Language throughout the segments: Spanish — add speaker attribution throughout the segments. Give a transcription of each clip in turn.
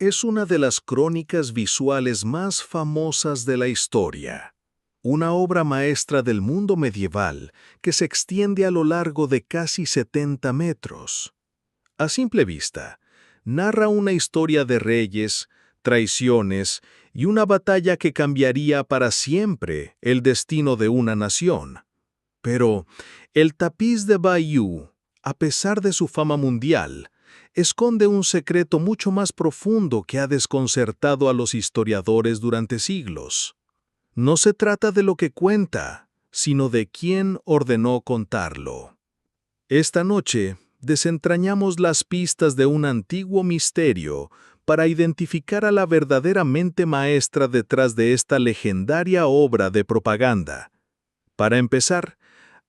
Speaker 1: es una de las crónicas visuales más famosas de la historia. Una obra maestra del mundo medieval que se extiende a lo largo de casi 70 metros. A simple vista, narra una historia de reyes, traiciones y una batalla que cambiaría para siempre el destino de una nación. Pero el tapiz de Bayeux, a pesar de su fama mundial, esconde un secreto mucho más profundo que ha desconcertado a los historiadores durante siglos. No se trata de lo que cuenta, sino de quién ordenó contarlo. Esta noche, desentrañamos las pistas de un antiguo misterio para identificar a la verdadera mente maestra detrás de esta legendaria obra de propaganda. Para empezar,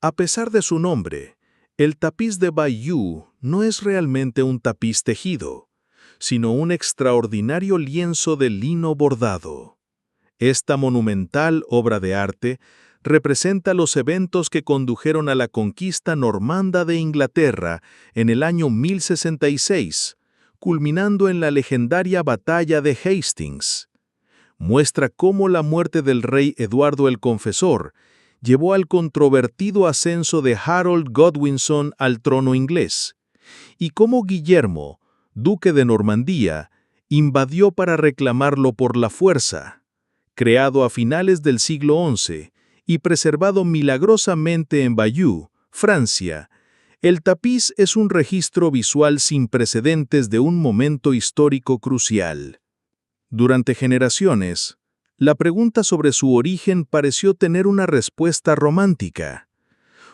Speaker 1: a pesar de su nombre, el tapiz de Bayeux no es realmente un tapiz tejido, sino un extraordinario lienzo de lino bordado. Esta monumental obra de arte representa los eventos que condujeron a la conquista normanda de Inglaterra en el año 1066, culminando en la legendaria batalla de Hastings. Muestra cómo la muerte del rey Eduardo el Confesor llevó al controvertido ascenso de Harold Godwinson al trono inglés, y cómo Guillermo, duque de Normandía, invadió para reclamarlo por la fuerza. Creado a finales del siglo XI y preservado milagrosamente en Bayeux, Francia, el tapiz es un registro visual sin precedentes de un momento histórico crucial. Durante generaciones, la pregunta sobre su origen pareció tener una respuesta romántica.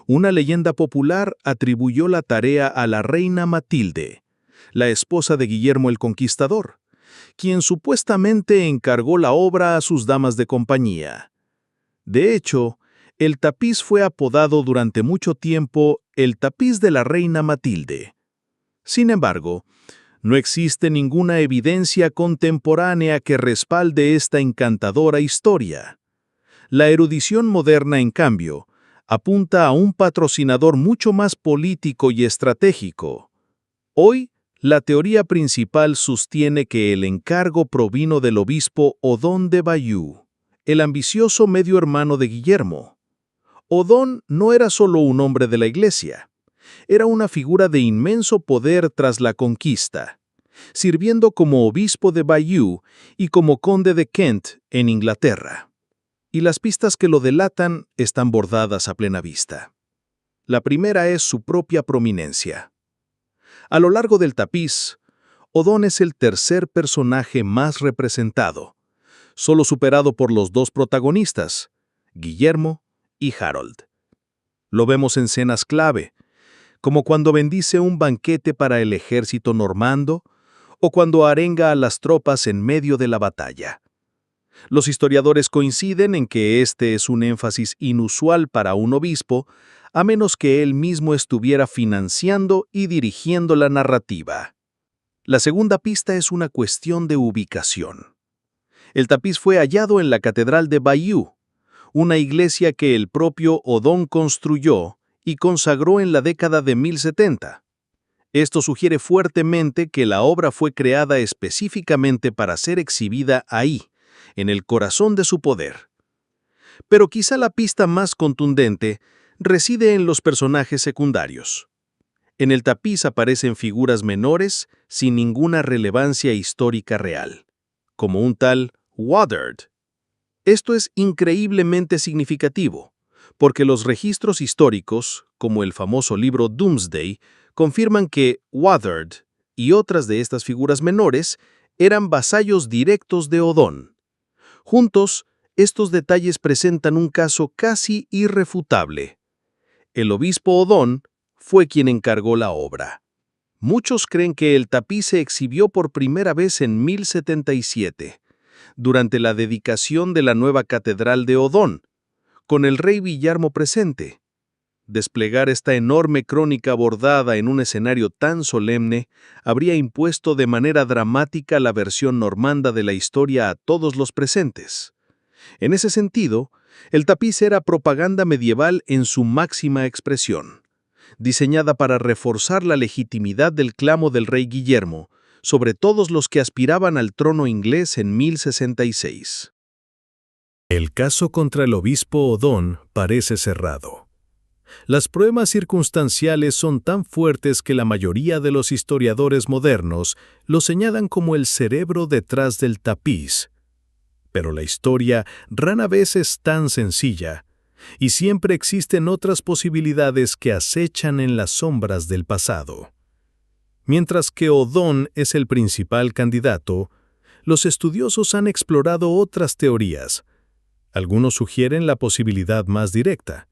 Speaker 1: Una leyenda popular atribuyó la tarea a la reina Matilde, la esposa de Guillermo el Conquistador, quien supuestamente encargó la obra a sus damas de compañía. De hecho, el tapiz fue apodado durante mucho tiempo el tapiz de la reina Matilde. Sin embargo, no existe ninguna evidencia contemporánea que respalde esta encantadora historia. La erudición moderna, en cambio, apunta a un patrocinador mucho más político y estratégico. Hoy, la teoría principal sostiene que el encargo provino del obispo Odón de Bayeux, el ambicioso medio hermano de Guillermo. Odón no era solo un hombre de la iglesia, era una figura de inmenso poder tras la conquista, sirviendo como obispo de Bayeux y como conde de Kent en Inglaterra. Y las pistas que lo delatan están bordadas a plena vista. La primera es su propia prominencia. A lo largo del tapiz, Odón es el tercer personaje más representado, solo superado por los dos protagonistas, Guillermo y Harold. Lo vemos en escenas clave, como cuando bendice un banquete para el ejército normando o cuando arenga a las tropas en medio de la batalla. Los historiadores coinciden en que este es un énfasis inusual para un obispo, a menos que él mismo estuviera financiando y dirigiendo la narrativa. La segunda pista es una cuestión de ubicación. El tapiz fue hallado en la Catedral de Bayeux, una iglesia que el propio Odón construyó y consagró en la década de 1070. Esto sugiere fuertemente que la obra fue creada específicamente para ser exhibida ahí, en el corazón de su poder. Pero quizá la pista más contundente reside en los personajes secundarios. En el tapiz aparecen figuras menores sin ninguna relevancia histórica real, como un tal Woodard. Esto es increíblemente significativo, porque los registros históricos, como el famoso libro Domesday, confirman que Woodard y otras de estas figuras menores eran vasallos directos de Odón. Juntos, estos detalles presentan un caso casi irrefutable. El obispo Odón fue quien encargó la obra. Muchos creen que el tapiz se exhibió por primera vez en 1077, durante la dedicación de la nueva catedral de Odón, con el rey Guillermo presente. Desplegar esta enorme crónica bordada en un escenario tan solemne habría impuesto de manera dramática la versión normanda de la historia a todos los presentes. En ese sentido, el tapiz era propaganda medieval en su máxima expresión, diseñada para reforzar la legitimidad del clamo del rey Guillermo, sobre todos los que aspiraban al trono inglés en 1066. El caso contra el obispo Odón parece cerrado. Las pruebas circunstanciales son tan fuertes que la mayoría de los historiadores modernos lo señalan como el cerebro detrás del tapiz. Pero la historia rara vez es tan sencilla, y siempre existen otras posibilidades que acechan en las sombras del pasado. Mientras que Odón es el principal candidato, los estudiosos han explorado otras teorías. Algunos sugieren la posibilidad más directa,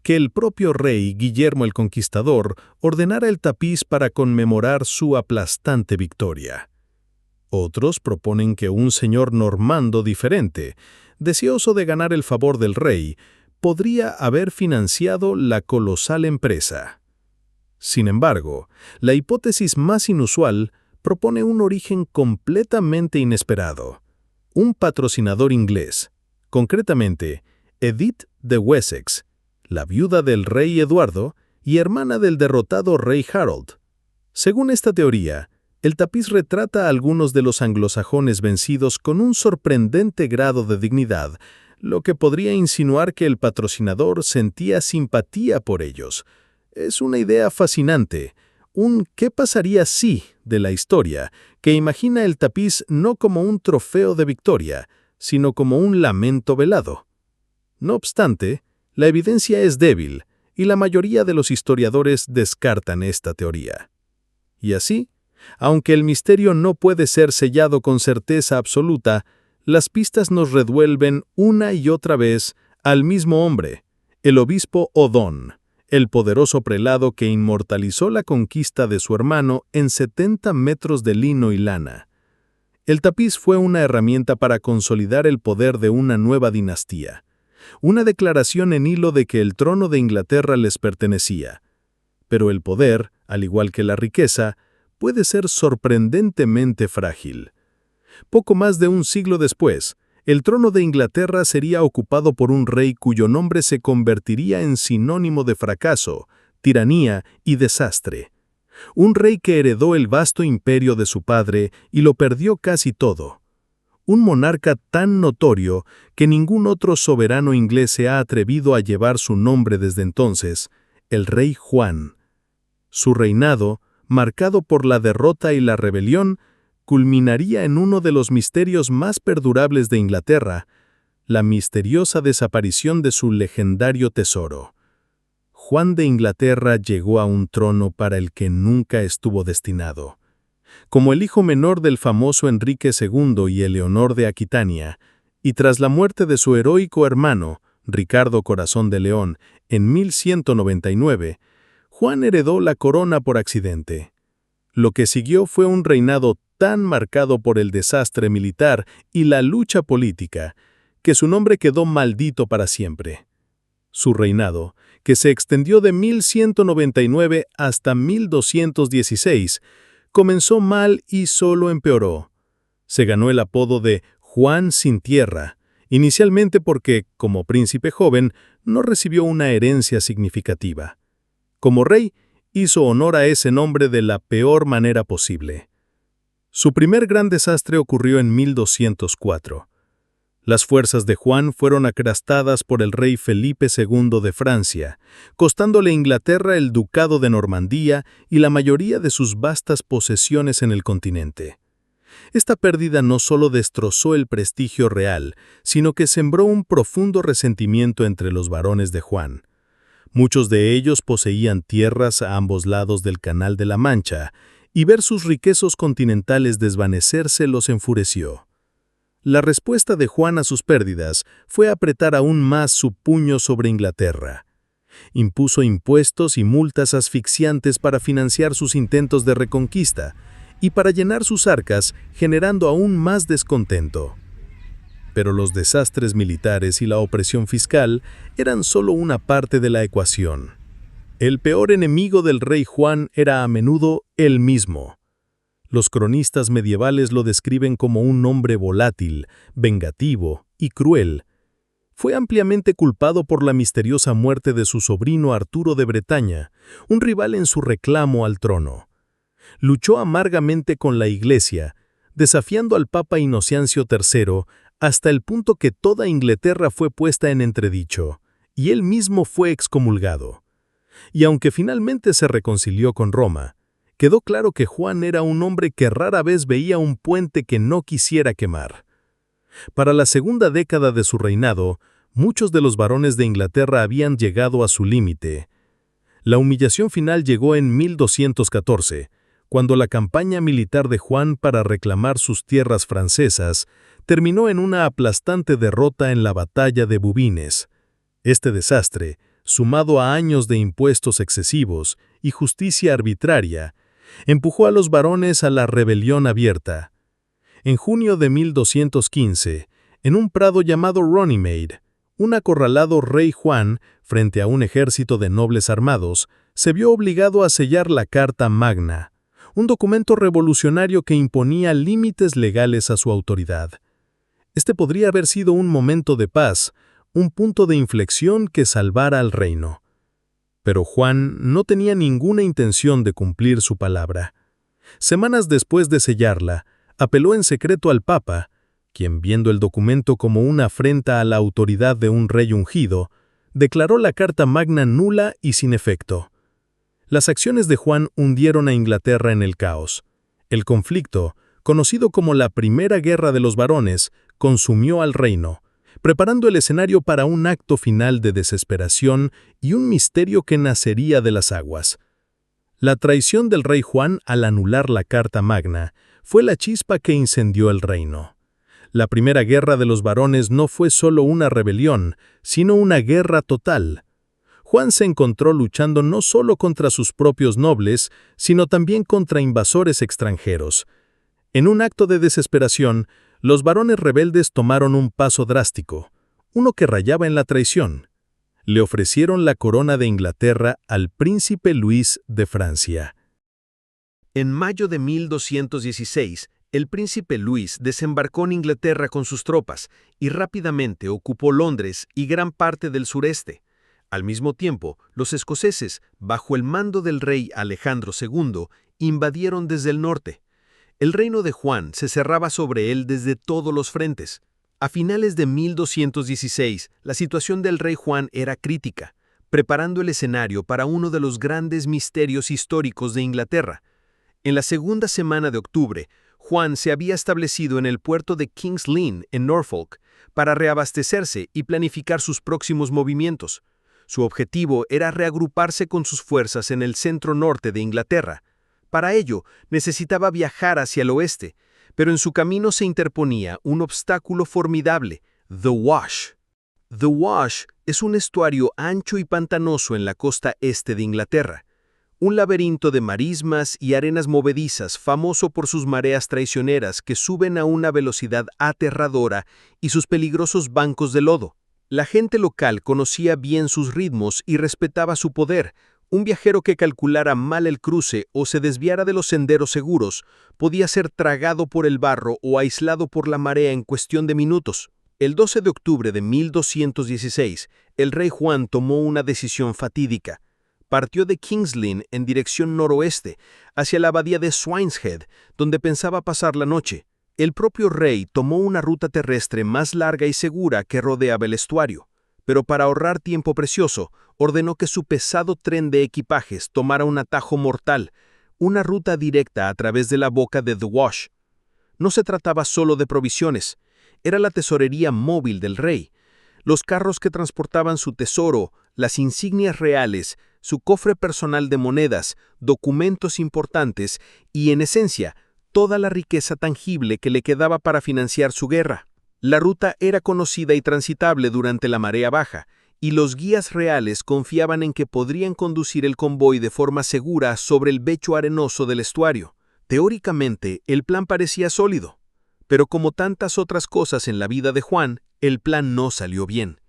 Speaker 1: que el propio rey Guillermo el Conquistador ordenara el tapiz para conmemorar su aplastante victoria. Otros proponen que un señor normando diferente, deseoso de ganar el favor del rey, podría haber financiado la colosal empresa. Sin embargo, la hipótesis más inusual propone un origen completamente inesperado. Un patrocinador inglés, concretamente Edith de Wessex, la viuda del rey Eduardo y hermana del derrotado rey Harold. Según esta teoría, el tapiz retrata a algunos de los anglosajones vencidos con un sorprendente grado de dignidad, lo que podría insinuar que el patrocinador sentía simpatía por ellos. Es una idea fascinante, un ¿qué pasaría si? De la historia, que imagina el tapiz no como un trofeo de victoria, sino como un lamento velado. No obstante, la evidencia es débil, y la mayoría de los historiadores descartan esta teoría. Y así, aunque el misterio no puede ser sellado con certeza absoluta, las pistas nos revuelven una y otra vez al mismo hombre, el obispo Odón, el poderoso prelado que inmortalizó la conquista de su hermano en 70 metros de lino y lana. El tapiz fue una herramienta para consolidar el poder de una nueva dinastía, una declaración en hilo de que el trono de Inglaterra les pertenecía. Pero el poder, al igual que la riqueza, puede ser sorprendentemente frágil. Poco más de un siglo después, el trono de Inglaterra sería ocupado por un rey cuyo nombre se convertiría en sinónimo de fracaso, tiranía y desastre. Un rey que heredó el vasto imperio de su padre y lo perdió casi todo. Un monarca tan notorio que ningún otro soberano inglés se ha atrevido a llevar su nombre desde entonces, el rey Juan. Su reinado, marcado por la derrota y la rebelión, culminaría en uno de los misterios más perdurables de Inglaterra, la misteriosa desaparición de su legendario tesoro. Juan de Inglaterra llegó a un trono para el que nunca estuvo destinado. Como el hijo menor del famoso Enrique II y Eleonor de Aquitania, y tras la muerte de su heroico hermano, Ricardo Corazón de León, en 1199, Juan heredó la corona por accidente. Lo que siguió fue un reinado tan marcado por el desastre militar y la lucha política, que su nombre quedó maldito para siempre. Su reinado, que se extendió de 1199 hasta 1216, comenzó mal y solo empeoró. Se ganó el apodo de Juan sin tierra, inicialmente porque, como príncipe joven, no recibió una herencia significativa. Como rey, hizo honor a ese nombre de la peor manera posible. Su primer gran desastre ocurrió en 1204. Las fuerzas de Juan fueron aplastadas por el rey Felipe II de Francia, costándole a Inglaterra el ducado de Normandía y la mayoría de sus vastas posesiones en el continente. Esta pérdida no solo destrozó el prestigio real, sino que sembró un profundo resentimiento entre los varones de Juan. Muchos de ellos poseían tierras a ambos lados del Canal de la Mancha, y ver sus riquezas continentales desvanecerse los enfureció. La respuesta de Juan a sus pérdidas fue apretar aún más su puño sobre Inglaterra. Impuso impuestos y multas asfixiantes para financiar sus intentos de reconquista y para llenar sus arcas, generando aún más descontento. Pero los desastres militares y la opresión fiscal eran solo una parte de la ecuación. El peor enemigo del rey Juan era a menudo él mismo. Los cronistas medievales lo describen como un hombre volátil, vengativo y cruel. Fue ampliamente culpado por la misteriosa muerte de su sobrino Arturo de Bretaña, un rival en su reclamo al trono.
Speaker 2: Luchó amargamente con la Iglesia, desafiando al Papa Inocencio III hasta el punto que toda Inglaterra fue puesta en entredicho, y él mismo fue excomulgado. Y aunque finalmente se reconcilió con Roma, quedó claro que Juan era un hombre que rara vez veía un puente que no quisiera quemar. Para la segunda década de su reinado, muchos de los varones de Inglaterra habían llegado a su límite. La humillación final llegó en 1214, cuando la campaña militar de Juan para reclamar sus tierras francesas terminó en una aplastante derrota en la batalla de Bouvines. Este desastre, sumado a años de impuestos excesivos y justicia arbitraria, empujó a los varones a la rebelión abierta. En junio de 1215, en un prado llamado Runnymede, un acorralado rey Juan, frente a un ejército de nobles armados, se vio obligado a sellar la Carta Magna, un documento revolucionario que imponía límites legales a su autoridad. Este podría haber sido un momento de paz, un punto de inflexión que salvara al reino. Pero Juan no tenía ninguna intención de cumplir su palabra. Semanas después de sellarla, apeló en secreto al Papa, quien, viendo el documento como una afrenta a la autoridad de un rey ungido, declaró la Carta Magna nula y sin efecto. Las acciones de Juan hundieron a Inglaterra en el caos. El conflicto, conocido como la Primera Guerra de los Varones, consumió al reino, preparando el escenario para un acto final de desesperación y un misterio que nacería de las aguas. La traición del rey Juan al anular la Carta Magna fue la chispa que incendió el reino. La Primera Guerra de los Varones no fue solo una rebelión, sino una guerra total. Juan se encontró luchando no solo contra sus propios nobles, sino también contra invasores extranjeros. En un acto de desesperación, los varones rebeldes tomaron un paso drástico, uno que rayaba en la traición. Le ofrecieron la corona de Inglaterra al príncipe Luis de Francia.
Speaker 1: En mayo de 1216, el príncipe Luis desembarcó en Inglaterra con sus tropas y rápidamente ocupó Londres y gran parte del sureste. Al mismo tiempo, los escoceses, bajo el mando del rey Alejandro II, invadieron desde el norte. El reino de Juan se cerraba sobre él desde todos los frentes. A finales de 1216, la situación del rey Juan era crítica, preparando el escenario para uno de los grandes misterios históricos de Inglaterra. En la segunda semana de octubre, Juan se había establecido en el puerto de King's Lynn, en Norfolk, para reabastecerse y planificar sus próximos movimientos. Su objetivo era reagruparse con sus fuerzas en el centro-norte de Inglaterra. Para ello, necesitaba viajar hacia el oeste, pero en su camino se interponía un obstáculo formidable, The Wash. The Wash es un estuario ancho y pantanoso en la costa este de Inglaterra, un laberinto de marismas y arenas movedizas famoso por sus mareas traicioneras que suben a una velocidad aterradora y sus peligrosos bancos de lodo. La gente local conocía bien sus ritmos y respetaba su poder. Un viajero que calculara mal el cruce o se desviara de los senderos seguros podía ser tragado por el barro o aislado por la marea en cuestión de minutos. El 12 de octubre de 1216, el rey Juan tomó una decisión fatídica. Partió de King's Lynn en dirección noroeste, hacia la abadía de Swineshead, donde pensaba pasar la noche. El propio rey tomó una ruta terrestre más larga y segura que rodeaba el estuario, pero para ahorrar tiempo precioso, ordenó que su pesado tren de equipajes tomara un atajo mortal, una ruta directa a través de la boca de The Wash. No se trataba solo de provisiones, era la tesorería móvil del rey, los carros que transportaban su tesoro, las insignias reales, su cofre personal de monedas, documentos importantes y, en esencia, toda la riqueza tangible que le quedaba para financiar su guerra. La ruta era conocida y transitable durante la marea baja, y los guías reales confiaban en que podrían conducir el convoy de forma segura sobre el lecho arenoso del estuario. Teóricamente, el plan parecía sólido, pero como tantas otras cosas en la vida de Juan, el plan no salió bien.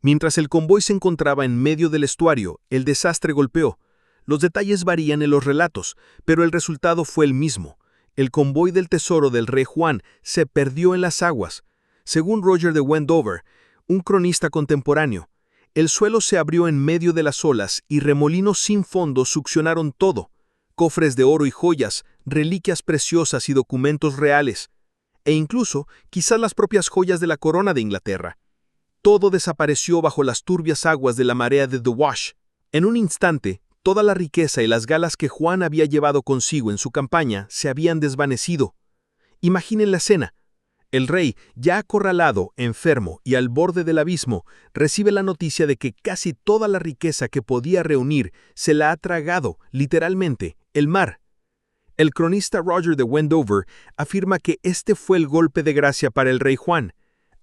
Speaker 1: Mientras el convoy se encontraba en medio del estuario, el desastre golpeó. Los detalles varían en los relatos, pero el resultado fue el mismo. El convoy del tesoro del rey Juan se perdió en las aguas. Según Roger de Wendover, un cronista contemporáneo, el suelo se abrió en medio de las olas y remolinos sin fondo succionaron todo.
Speaker 3: cofres de oro y joyas, reliquias preciosas y documentos reales, e incluso quizás las propias joyas de la corona de Inglaterra. Todo desapareció bajo las turbias aguas de la marea de The Wash. En un instante, toda la riqueza y las galas que Juan había llevado consigo en su campaña se habían desvanecido. Imaginen la escena. El rey, ya acorralado, enfermo y al borde del abismo, recibe la noticia de que casi toda la riqueza que podía reunir se la ha tragado, literalmente, el mar. El cronista Roger de Wendover afirma que este fue el golpe de gracia para el rey Juan.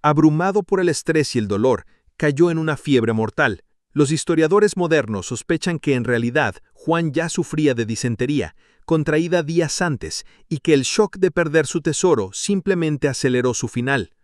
Speaker 3: Abrumado por el estrés y el dolor, cayó en una fiebre mortal. Los historiadores modernos sospechan que en realidad Juan ya sufría de disentería, contraída días antes, y que el shock de perder su tesoro simplemente aceleró su final.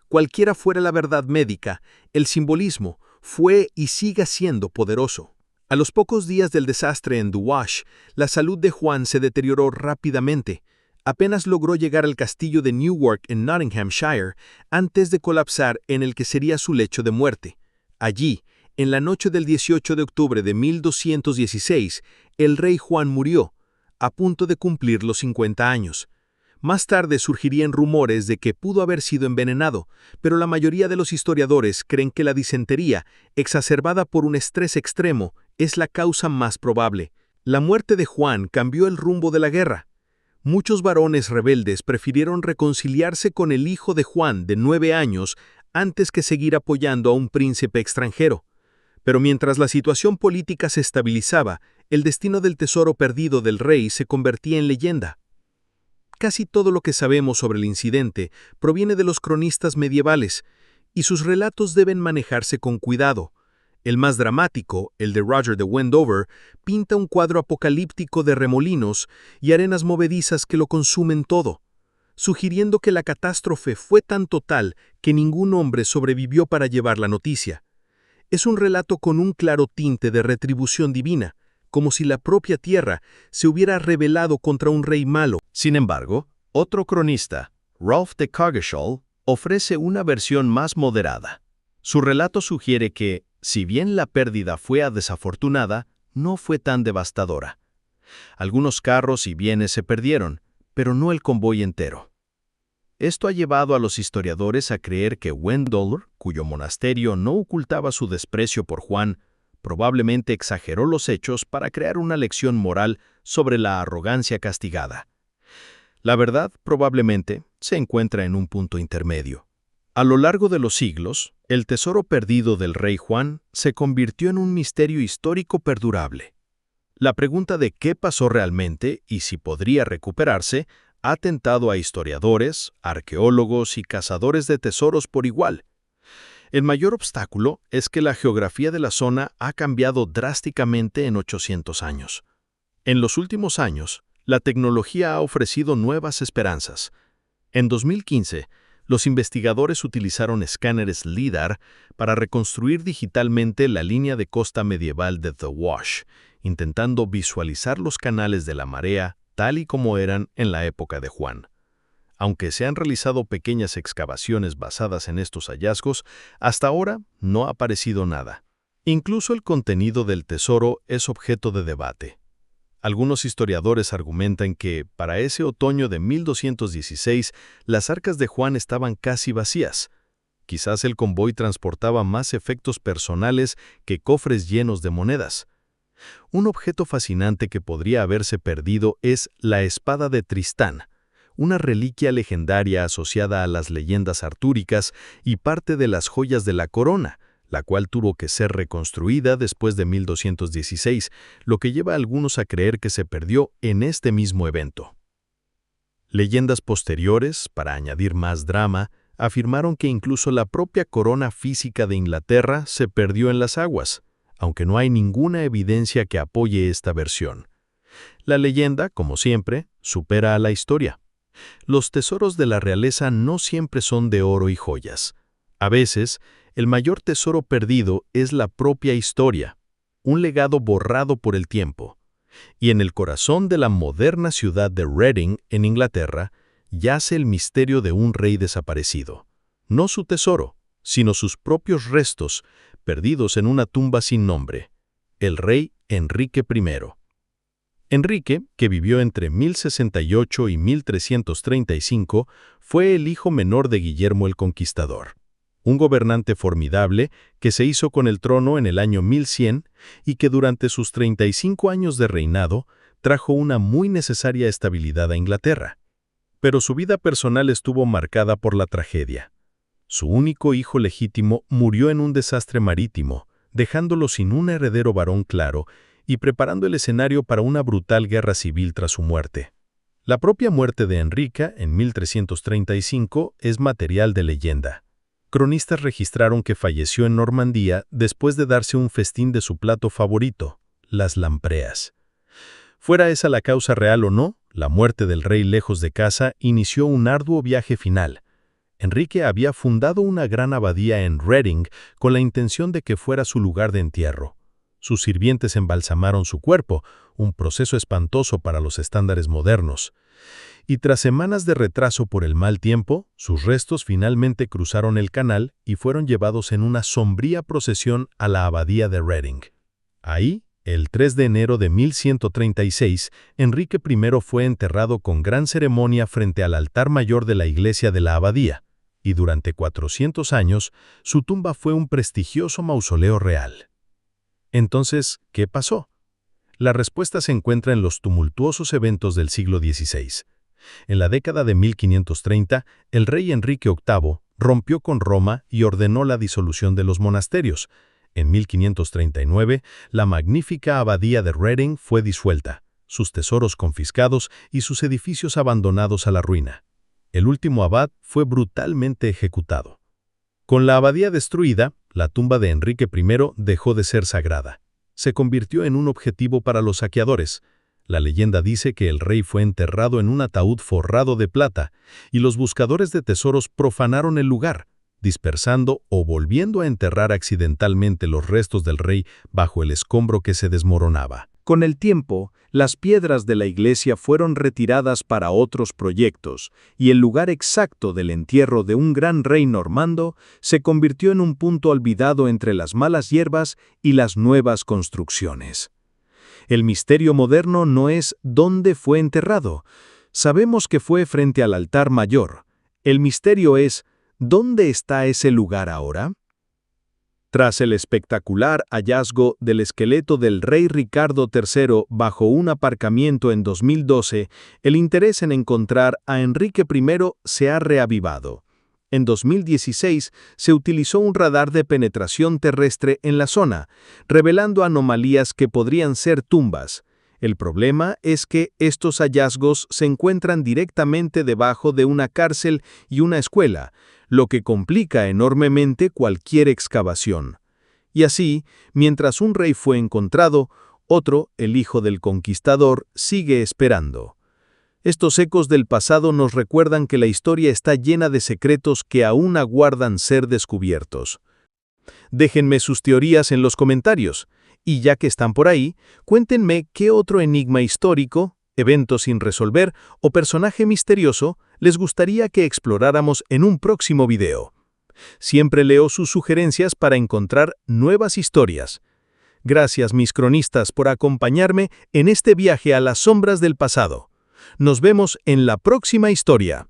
Speaker 3: Cualquiera fuera la verdad médica, el simbolismo fue y sigue siendo poderoso. A los pocos días del desastre en The Wash, la salud de Juan se deterioró rápidamente. Apenas logró llegar al castillo de Newark en Nottinghamshire antes de colapsar en el que sería su lecho de muerte. Allí, en la noche del 18 de octubre de 1216, el rey Juan murió, a punto de cumplir los 50 años. Más tarde surgirían rumores de que pudo haber sido envenenado, pero la mayoría de los historiadores creen que la disentería, exacerbada por un estrés extremo, es la causa más probable. La muerte de Juan cambió el rumbo de la guerra. Muchos varones rebeldes prefirieron reconciliarse con el hijo de Juan de 9 años antes que seguir apoyando a un príncipe extranjero. Pero mientras la situación política se estabilizaba, el destino del tesoro perdido del rey se convertía en leyenda. Casi todo lo que sabemos sobre el incidente proviene de los cronistas medievales, y sus relatos deben manejarse con cuidado. El más dramático, el de Roger de Wendover, pinta un cuadro apocalíptico de remolinos y arenas movedizas que lo consumen todo, sugiriendo que la catástrofe fue tan total que ningún hombre sobrevivió para llevar la noticia. Es un relato con un claro tinte de retribución divina, como si la propia tierra se hubiera rebelado contra un rey malo.
Speaker 4: Sin embargo, otro cronista, Rolf de Coggeshall, ofrece una versión más moderada. Su relato sugiere que, si bien la pérdida fue desafortunada, no fue tan devastadora. Algunos carros y bienes se perdieron, pero no el convoy entero. Esto ha llevado a los historiadores a creer que Wendover, cuyo monasterio no ocultaba su desprecio por Juan, probablemente exageró los hechos para crear una lección moral sobre la arrogancia castigada. La verdad, probablemente, se encuentra en un punto intermedio. A lo largo de los siglos, el tesoro perdido del rey Juan se convirtió en un misterio histórico perdurable. La pregunta de qué pasó realmente y si podría recuperarse ha tentado a historiadores, arqueólogos y cazadores de tesoros por igual. El mayor obstáculo es que la geografía de la zona ha cambiado drásticamente en 800 años. En los últimos años, la tecnología ha ofrecido nuevas esperanzas. En 2015, los investigadores utilizaron escáneres LIDAR para reconstruir digitalmente la línea de costa medieval de The Wash, intentando visualizar los canales de la marea tal y como eran en la época de Juan. Aunque se han realizado pequeñas excavaciones basadas en estos hallazgos, hasta ahora no ha aparecido nada. Incluso el contenido del tesoro es objeto de debate. Algunos historiadores argumentan que, para ese otoño de 1216, las arcas de Juan estaban casi vacías. Quizás el convoy transportaba más efectos personales que cofres llenos de monedas. Un objeto fascinante que podría haberse perdido es la espada de Tristán, una reliquia legendaria asociada a las leyendas artúricas y parte de las joyas de la corona, la cual tuvo que ser reconstruida después de 1216, lo que lleva a algunos a creer que se perdió en este mismo evento. Leyendas posteriores, para añadir más drama, afirmaron que incluso la propia corona física de Inglaterra se perdió en las aguas, aunque no hay ninguna evidencia que apoye esta versión. La leyenda, como siempre, supera a la historia. Los tesoros de la realeza no siempre son de oro y joyas. A veces, el mayor tesoro perdido es la propia historia, un legado borrado por el tiempo. Y en el corazón de la moderna ciudad de Reading, en Inglaterra, yace el misterio de un rey desaparecido. No su tesoro, sino sus propios restos, perdidos en una tumba sin nombre, el rey Enrique I.
Speaker 2: Enrique, que vivió entre 1068 y 1335, fue el hijo menor de Guillermo el Conquistador, un gobernante formidable que se hizo con el trono en el año 1100 y que durante sus 35 años de reinado trajo una muy necesaria estabilidad a Inglaterra. Pero su vida personal estuvo marcada por la tragedia. Su único hijo legítimo murió en un desastre marítimo, dejándolo sin un heredero varón claro y preparando el escenario para una brutal guerra civil tras su muerte. La propia muerte de Enrique en 1335 es material de leyenda. Cronistas registraron que falleció en Normandía después de darse un festín de su plato favorito, las lampreas. Fuera esa la causa real o no, la muerte del rey lejos de casa inició un arduo viaje final. Enrique había fundado una gran abadía en Reading con la intención de que fuera su lugar de entierro. Sus sirvientes embalsamaron su cuerpo, un proceso espantoso para los estándares modernos. Y tras semanas de retraso por el mal tiempo, sus restos finalmente cruzaron el canal y fueron llevados en una sombría procesión a la abadía de Reading. Ahí, el 3 de enero de 1136, Enrique I fue enterrado con gran ceremonia frente al altar mayor de la iglesia de la abadía, y durante 400 años, su tumba fue un prestigioso mausoleo real. Entonces, ¿qué pasó? La respuesta se encuentra en los tumultuosos eventos del siglo XVI. En la década de 1530, el rey Enrique VIII rompió con Roma y ordenó la disolución de los monasterios. En 1539, la magnífica abadía de Reading fue disuelta, sus tesoros confiscados y sus edificios abandonados a la ruina. El último abad fue brutalmente ejecutado. Con la abadía destruida, la tumba de Enrique I dejó de ser sagrada. Se convirtió en un objetivo para los saqueadores. La leyenda dice que el rey fue enterrado en un ataúd forrado de plata, y los buscadores de tesoros profanaron el lugar, dispersando o volviendo a enterrar accidentalmente los restos del rey bajo el escombro que se desmoronaba.
Speaker 1: Con el tiempo, las piedras de la iglesia fueron retiradas para otros proyectos, y el lugar exacto del entierro de un gran rey normando se convirtió en un punto olvidado entre las malas hierbas y las nuevas construcciones. El misterio moderno no es dónde fue enterrado. Sabemos que fue frente al altar mayor. El misterio es ¿dónde está ese lugar ahora? Tras el espectacular hallazgo del esqueleto del rey Ricardo III bajo un aparcamiento en 2012, el interés en encontrar a Enrique I se ha reavivado. En 2016 se utilizó un radar de penetración terrestre en la zona, revelando anomalías que podrían ser tumbas. El problema es que estos hallazgos se encuentran directamente debajo de una cárcel y una escuela, lo que complica enormemente cualquier excavación. Y así, mientras un rey fue encontrado, otro, el hijo del conquistador, sigue esperando. Estos ecos del pasado nos recuerdan que la historia está llena de secretos que aún aguardan ser descubiertos. Déjenme sus teorías en los comentarios. Y ya que están por ahí, cuéntenme qué otro enigma histórico, evento sin resolver o personaje misterioso les gustaría que exploráramos en un próximo video. Siempre leo sus sugerencias para encontrar nuevas historias. Gracias, mis cronistas, por acompañarme en este viaje a las sombras del pasado. Nos vemos en la próxima historia.